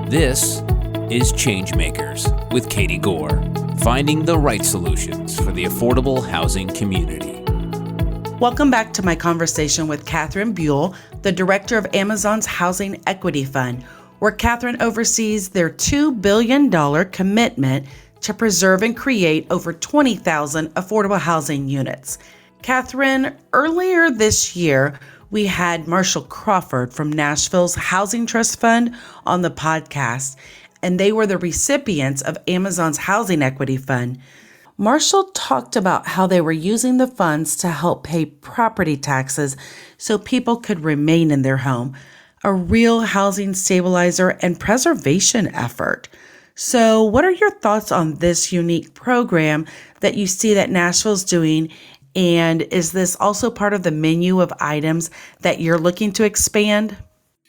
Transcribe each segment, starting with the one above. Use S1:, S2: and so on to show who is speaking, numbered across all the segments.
S1: This is Changemakers with Katie Gore, finding the right solutions for the affordable housing community.
S2: Welcome back to my conversation with Catherine Buell, the director of Amazon's Housing Equity Fund, where Catherine oversees their $2 billion commitment to preserve and create over 20,000 affordable housing units. Catherine, earlier this year, we had Marshall Crawford from Nashville's Housing Trust Fund on the podcast, and they were the recipients of Amazon's Housing Equity Fund. Marshall talked about how they were using the funds to help pay property taxes so people could remain in their home, a real housing stabilizer and preservation effort. So what are your thoughts on this unique program that you see that Nashville's doing? And is this also part of the menu of items that you're looking to expand?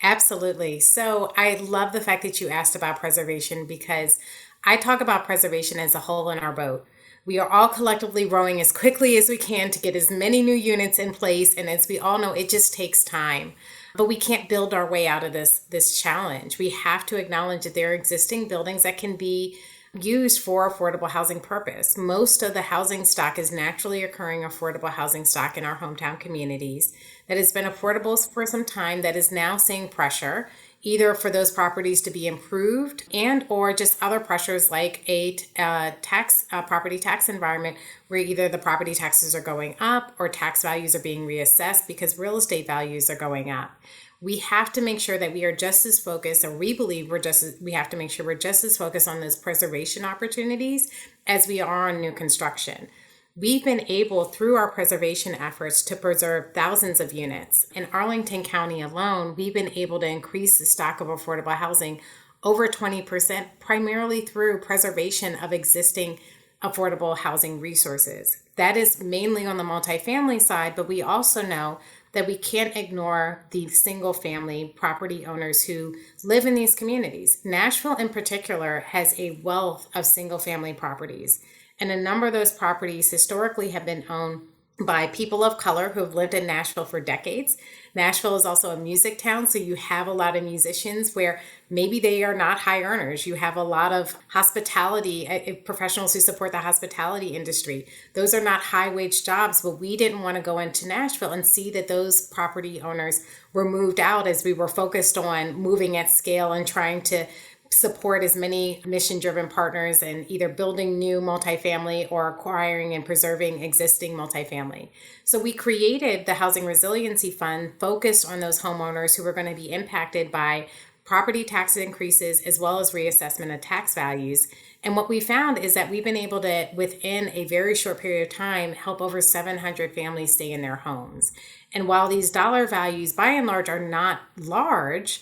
S3: Absolutely. So I love the fact that you asked about preservation, because I talk about preservation as a hole in our boat. We are all collectively rowing as quickly as we can to get as many new units in place. And as we all know, it just takes time. But we can't build our way out of this challenge. We have to acknowledge that there are existing buildings that can be used for affordable housing purpose. Most of the housing stock is naturally occurring affordable housing stock in our hometown communities that has been affordable for some time, that is now seeing pressure, either for those properties to be improved and or just other pressures like a property tax environment where either the property taxes are going up or tax values are being reassessed because real estate values are going up. We have to make sure that we are just as focused, or we believe we have to make sure we're just as focused on those preservation opportunities as we are on new construction. We've been able, through our preservation efforts, to preserve thousands of units. In Arlington County alone, we've been able to increase the stock of affordable housing over 20%, primarily through preservation of existing affordable housing resources. That is mainly on the multifamily side, but we also know that we can't ignore the single family property owners who live in these communities. Nashville in particular has a wealth of single family properties. And a number of those properties historically have been owned by people of color who have lived in Nashville for decades. Nashville is also a music town, so you have a lot of musicians where maybe they are not high earners. You have a lot of hospitality professionals who support the hospitality industry. Those are not high wage jobs, but we didn't want to go into Nashville and see that those property owners were moved out as we were focused on moving at scale and trying to support as many mission-driven partners in either building new multifamily or acquiring and preserving existing multifamily. So we created the Housing Resiliency Fund focused on those homeowners who were going to be impacted by property tax increases as well as reassessment of tax values. And what we found is that we've been able to, within a very short period of time, help over 700 families stay in their homes. And while these dollar values by and large are not large,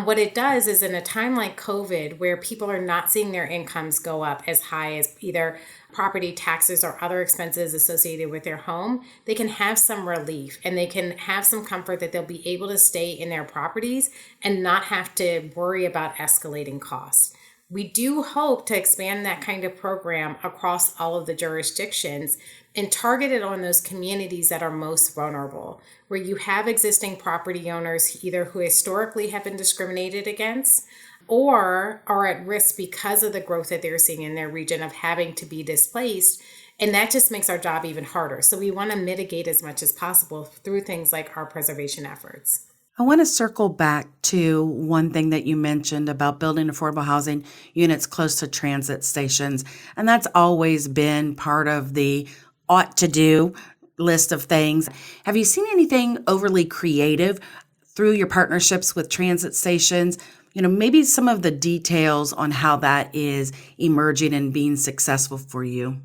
S3: what it does is in a time like COVID, where people are not seeing their incomes go up as high as either property taxes or other expenses associated with their home, they can have some relief and they can have some comfort that they'll be able to stay in their properties and not have to worry about escalating costs. We do hope to expand that kind of program across all of the jurisdictions and target it on those communities that are most vulnerable, where you have existing property owners either who historically have been discriminated against or are at risk because of the growth that they're seeing in their region of having to be displaced. And that just makes our job even harder. So we want to mitigate as much as possible through things like our preservation efforts.
S2: I want to circle back to one thing that you mentioned about building affordable housing units close to transit stations. And that's always been part of the ought to do list of things. Have you seen anything overly creative through your partnerships with transit stations? Maybe some of the details on how that is emerging and being successful for you.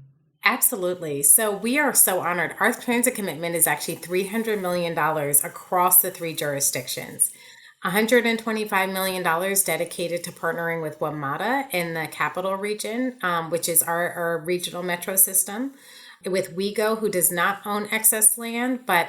S3: Absolutely. So we are so honored. Our transit commitment is actually $300 million across the 3 jurisdictions. $125 million dedicated to partnering with WMATA in the capital region, which is our regional metro system, with WeGo, who does not own excess land, but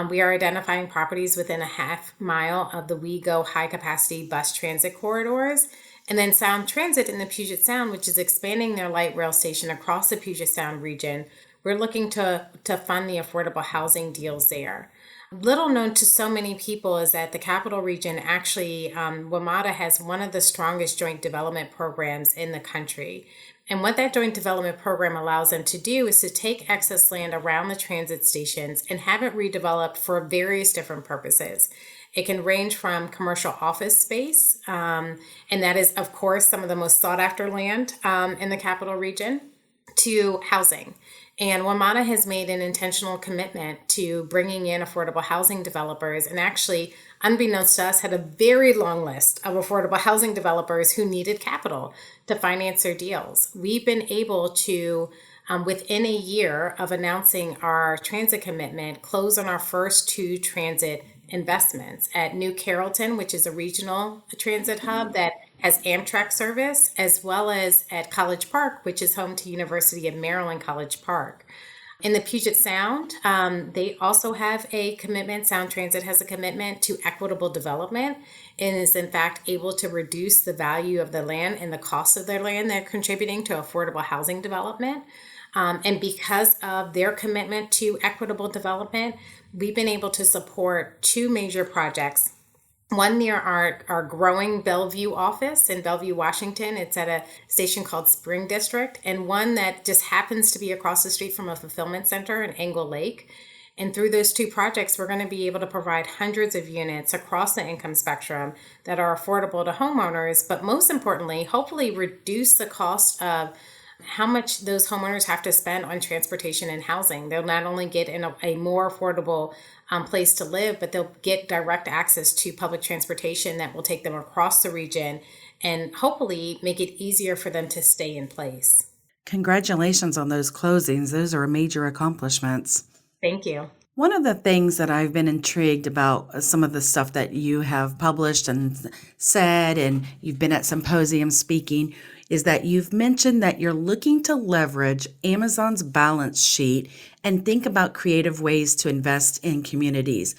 S3: we are identifying properties within a half mile of the WeGo high-capacity bus transit corridors. And then Sound Transit in the Puget Sound, which is expanding their light rail station across the Puget Sound region. We're looking to fund the affordable housing deals there. Little known to so many people is that the Capital Region actually, WMATA has one of the strongest joint development programs in the country. And what that joint development program allows them to do is to take excess land around the transit stations and have it redeveloped for various different purposes. It can range from commercial office space, and that is, of course, some of the most sought after land in the Capital Region, to housing. And WMATA has made an intentional commitment to bringing in affordable housing developers, and actually, unbeknownst to us, had a very long list of affordable housing developers who needed capital to finance their deals. We've been able to, within a year of announcing our transit commitment, close on our first 2 transit investments at New Carrollton, which is a regional transit hub that has Amtrak service, as well as at College Park, which is home to University of Maryland College Park. In the Puget Sound, they also have a commitment. Sound Transit has a commitment to equitable development and is in fact able to reduce the value of the land and the cost of their land. They're contributing to affordable housing development. And because of their commitment to equitable development, we've been able to support 2 major projects. One near our growing Bellevue office in Bellevue, Washington. It's at a station called Spring District, and one that just happens to be across the street from a fulfillment center in Angle Lake. And through those 2 projects, we're going to be able to provide hundreds of units across the income spectrum that are affordable to homeowners, but most importantly, hopefully reduce the cost of how much those homeowners have to spend on transportation and housing. They'll not only get in a more affordable place to live, but they'll get direct access to public transportation that will take them across the region and hopefully make it easier for them to stay in place.
S2: Congratulations on those closings. Those are major accomplishments.
S3: Thank you.
S2: One of the things that I've been intrigued about some of the stuff that you have published and said, and you've been at symposiums speaking, is that you've mentioned that you're looking to leverage Amazon's balance sheet and think about creative ways to invest in communities,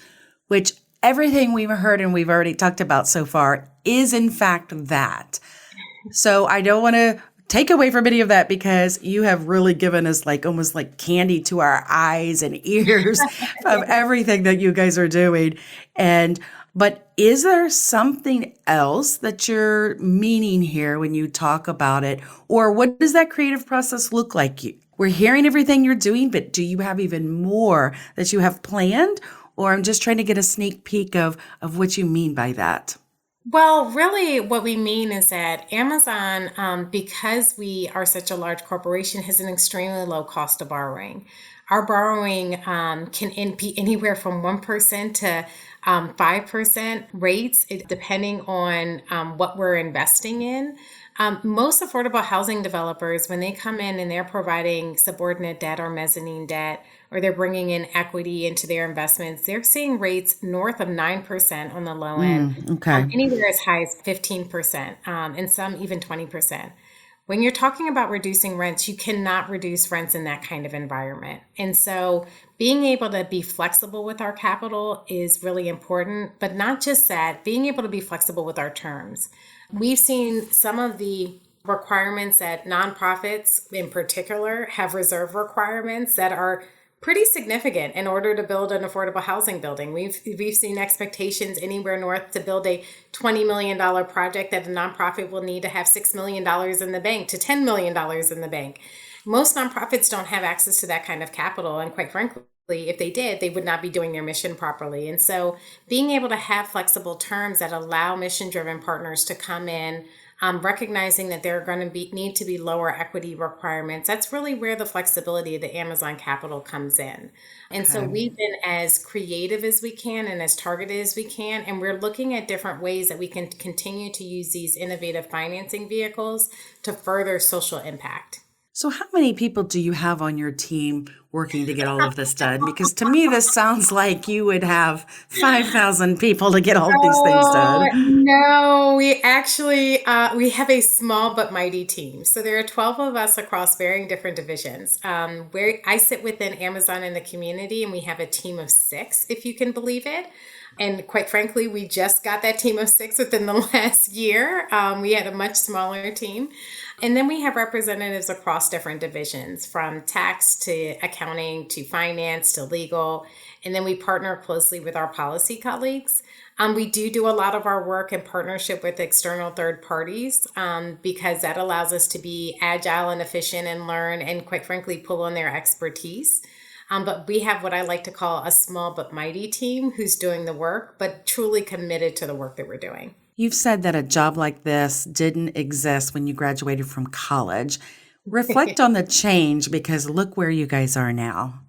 S2: which everything we've heard and we've already talked about so far is in fact that. So I don't want to take away from any of that because you have really given us like almost like candy to our eyes and ears of everything that you guys are doing. But is there something else that you're meaning here when you talk about it? Or what does that creative process look like? We're hearing everything you're doing, but do you have even more that you have planned? Or I'm just trying to get a sneak peek of what you mean by that.
S3: Well, really, what we mean is that Amazon, because we are such a large corporation, has an extremely low cost of borrowing. Our borrowing can be anywhere from 1% to 5% rates, depending on what we're investing in. Most affordable housing developers, when they come in and they're providing subordinate debt or mezzanine debt, or they're bringing in equity into their investments, they're seeing rates north of 9% on the low end, anywhere as high as 15%, and some even 20%. When you're talking about reducing rents, you cannot reduce rents in that kind of environment. And so being able to be flexible with our capital is really important, but not just that, being able to be flexible with our terms. We've seen some of the requirements that nonprofits in particular have reserve requirements that are pretty significant in order to build an affordable housing building. We've seen expectations anywhere north to build a $20 million project that a nonprofit will need to have $6 million in the bank to $10 million in the bank. Most nonprofits don't have access to that kind of capital. And quite frankly, if they did, they would not be doing their mission properly. And so being able to have flexible terms that allow mission-driven partners to come in, recognizing that there are going to need to be lower equity requirements, that's really where the flexibility of the Amazon capital comes in. And so we've been as creative as we can and as targeted as we can, and we're looking at different ways that we can continue to use these innovative financing vehicles to further social impact.
S2: So how many people do you have on your team working to get all of this done? Because to me, this sounds like you would have 5,000 people to get all of these things done.
S3: No, we actually, we have a small but mighty team. So there are 12 of us across varying different divisions. Where I sit within Amazon in the community, and we have a team of 6, if you can believe it. And quite frankly, we just got that team of 6 within the last year. We had a much smaller team. And then we have representatives across different divisions, from tax to accounting to finance to legal. And then we partner closely with our policy colleagues. We do a lot of our work in partnership with external third parties because that allows us to be agile and efficient and learn and, quite frankly, pull on their expertise. But we have what I like to call a small but mighty team who's doing the work, but truly committed to the work that we're doing.
S2: You've said that a job like this didn't exist when you graduated from college. Reflect on the change, because look where you guys are now.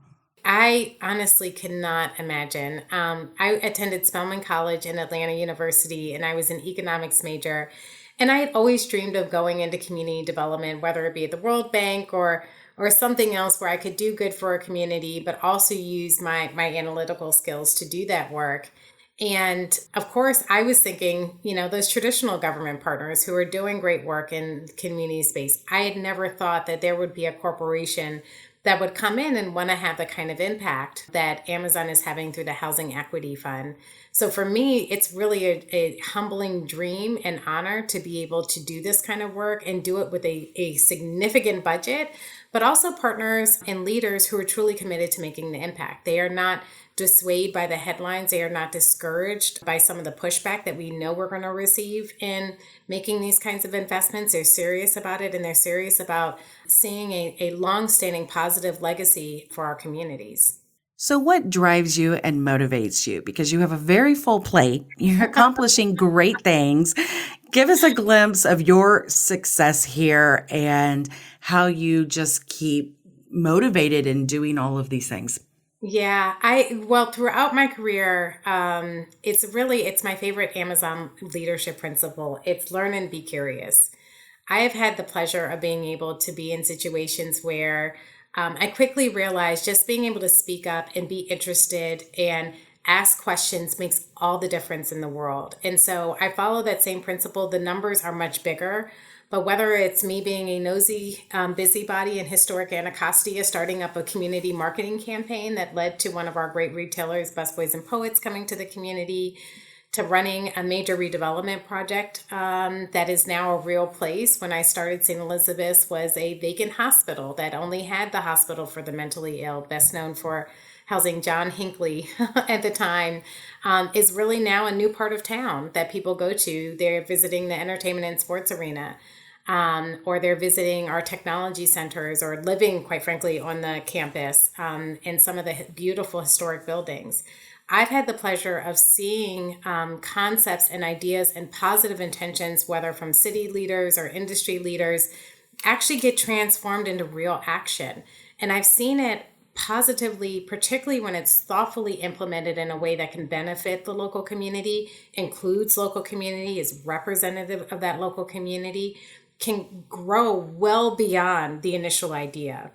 S3: I honestly cannot imagine. I attended Spelman College and Atlanta University, and I was an economics major. And I had always dreamed of going into community development, whether it be at the World Bank or something else where I could do good for a community, but also use my analytical skills to do that work. And of course, I was thinking, those traditional government partners who are doing great work in community space. I had never thought that there would be a corporation that would come in and want to have the kind of impact that Amazon is having through the Housing Equity Fund. So for me, it's really a humbling dream and honor to be able to do this kind of work and do it with a significant budget, but also partners and leaders who are truly committed to making the impact. They are not dissuaded by the headlines. They are not discouraged by some of the pushback that we know we're going to receive in making these kinds of investments. They're serious about it, and they're serious about seeing a long-standing positive legacy for our communities.
S2: So what drives you and motivates you? Because you have a very full plate. You're accomplishing great things. Give us a glimpse of your success here and how you just keep motivated in doing all of these things.
S3: Yeah, throughout my career, it's my favorite Amazon leadership principle. It's learn and be curious. I have had the pleasure of being able to be in situations where I quickly realized just being able to speak up and be interested and ask questions makes all the difference in the world. And so I follow that same principle. The numbers are much bigger, but whether it's me being a nosy busybody in historic Anacostia, starting up a community marketing campaign that led to one of our great retailers, Busboys and Poets, coming to the community, to running a major redevelopment project that is now a real place. When I started, St. Elizabeth's was a vacant hospital that only had the hospital for the mentally ill, best known for housing John Hinckley at the time, is really now a new part of town that people go to. They're visiting the entertainment and sports arena, or they're visiting our technology centers, or living, quite frankly, on the campus in some of the beautiful historic buildings. I've had the pleasure of seeing concepts and ideas and positive intentions, whether from city leaders or industry leaders, actually get transformed into real action. And I've seen it positively, particularly when it's thoughtfully implemented in a way that can benefit the local community, includes local community, is representative of that local community, can grow well beyond the initial idea.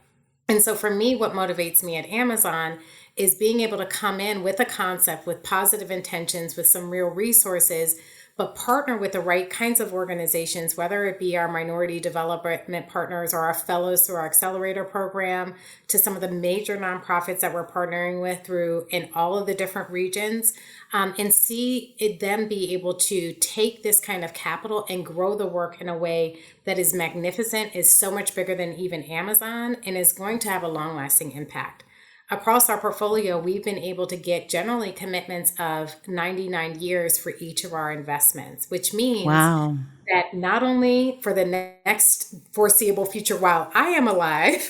S3: And so for me, what motivates me at Amazon is being able to come in with a concept, with positive intentions, with some real resources, but partner with the right kinds of organizations, whether it be our minority development partners or our fellows through our accelerator program, to some of the major nonprofits that we're partnering with through in all of the different regions, and see them be able to take this kind of capital and grow the work in a way that is magnificent, is so much bigger than even Amazon, and is going to have a long-lasting impact. Across our portfolio, we've been able to get generally commitments of 99 years for each of our investments, which means that not only for the next foreseeable future while I am alive,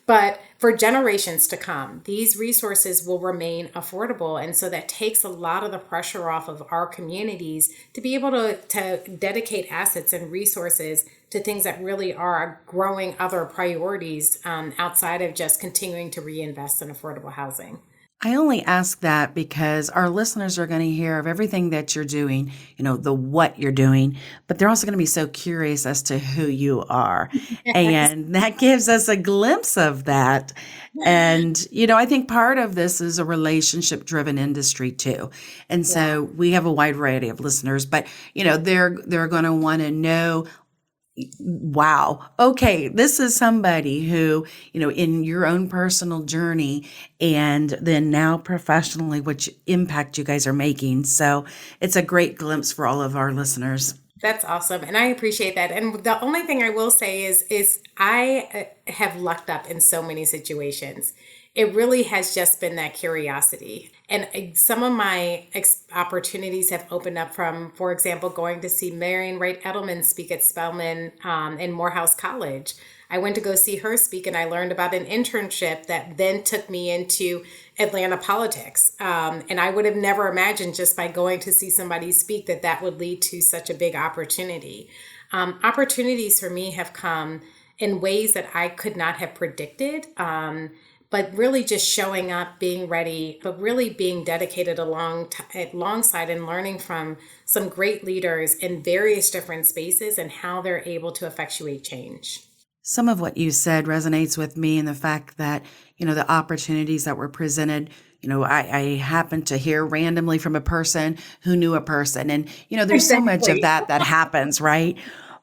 S3: but for generations to come, these resources will remain affordable. And so that takes a lot of the pressure off of our communities to be able to dedicate assets and resources to things that really are growing other priorities outside of just continuing to reinvest in affordable housing.
S2: I only ask that because our listeners are going to hear of everything that you're doing, the what you're doing, but they're also going to be so curious as to who you are. Yes. And that gives us a glimpse of that. And, I think part of this is a relationship driven industry too. And so we have a wide variety of listeners, but, they're going to want to know, Wow. Okay. This is somebody who, in your own personal journey and then now professionally, which impact you guys are making. So it's a great glimpse for all of our listeners.
S3: That's awesome. And I appreciate that. And the only thing I will say is I have lucked up in so many situations. It really has just been that curiosity. And some of my opportunities have opened up from, for example, going to see Marian Wright Edelman speak at Spelman and Morehouse College. I went to go see her speak, and I learned about an internship that then took me into Atlanta politics. And I would have never imagined just by going to see somebody speak that would lead to such a big opportunity. Opportunities for me have come in ways that I could not have predicted. But really just showing up, being ready, but really being dedicated alongside and learning from some great leaders in various different spaces and how they're able to effectuate change.
S2: Some of what you said resonates with me in the fact that, the opportunities that were presented, I happened to hear randomly from a person who knew a person. And, there's so much of that happens, right?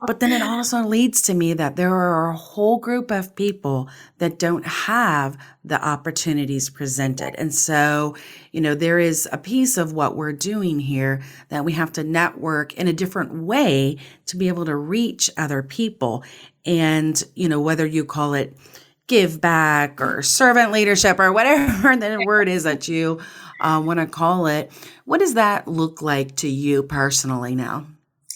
S2: But then it also leads to me that there are a whole group of people that don't have the opportunities presented. And so, there is a piece of what we're doing here that we have to network in a different way to be able to reach other people. And, whether you call it give back or servant leadership or whatever the word is that you want to call it, what does that look like to you personally now?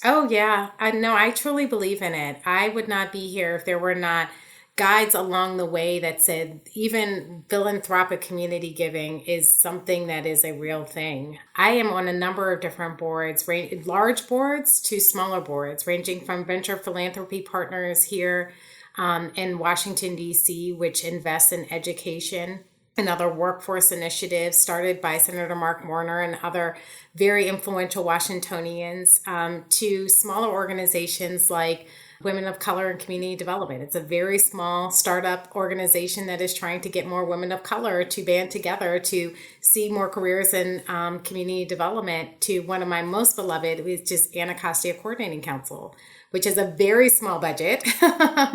S3: Oh, yeah. I truly believe in it. I would not be here if there were not guides along the way that said even philanthropic community giving is something that is a real thing. I am on a number of different boards, large boards to smaller boards, ranging from venture philanthropy partners here in Washington, D.C., which invests in education and other workforce initiatives started by Senator Mark Warner and other very influential Washingtonians, to smaller organizations like Women of Color and Community Development. It's a very small startup organization that is trying to get more women of color to band together to see more careers in community development, to one of my most beloved, which is Anacostia Coordinating Council, which is a very small budget,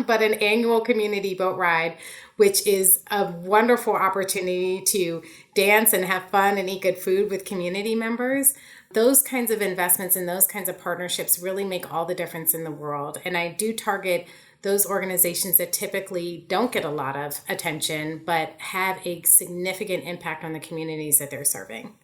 S3: but an annual community boat ride, which is a wonderful opportunity to dance and have fun and eat good food with community members. Those kinds of investments and those kinds of partnerships really make all the difference in the world. And I do target those organizations that typically don't get a lot of attention, but have a significant impact on the communities that they're serving.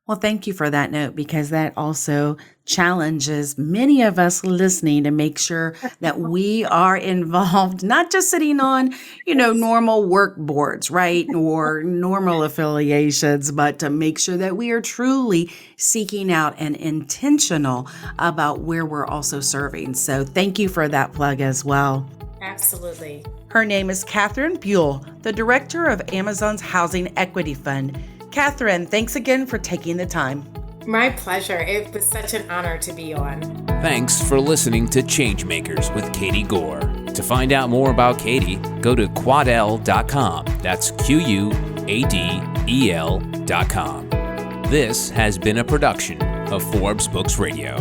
S2: Well, thank you for that note, because that also challenges many of us listening to make sure that we are involved, not just sitting on, normal work boards, right? Or normal affiliations, but to make sure that we are truly seeking out and intentional about where we're also serving. So thank you for that plug as well.
S3: Absolutely.
S2: Her name is Catherine Buell, the director of Amazon's Housing Equity Fund. Catherine, thanks again for taking the time.
S3: My pleasure. It was such an honor to be on.
S1: Thanks for listening to Changemakers with Katie Gore. To find out more about Katie, go to quadel.com. That's QUADEL.com. This has been a production of Forbes Books Radio.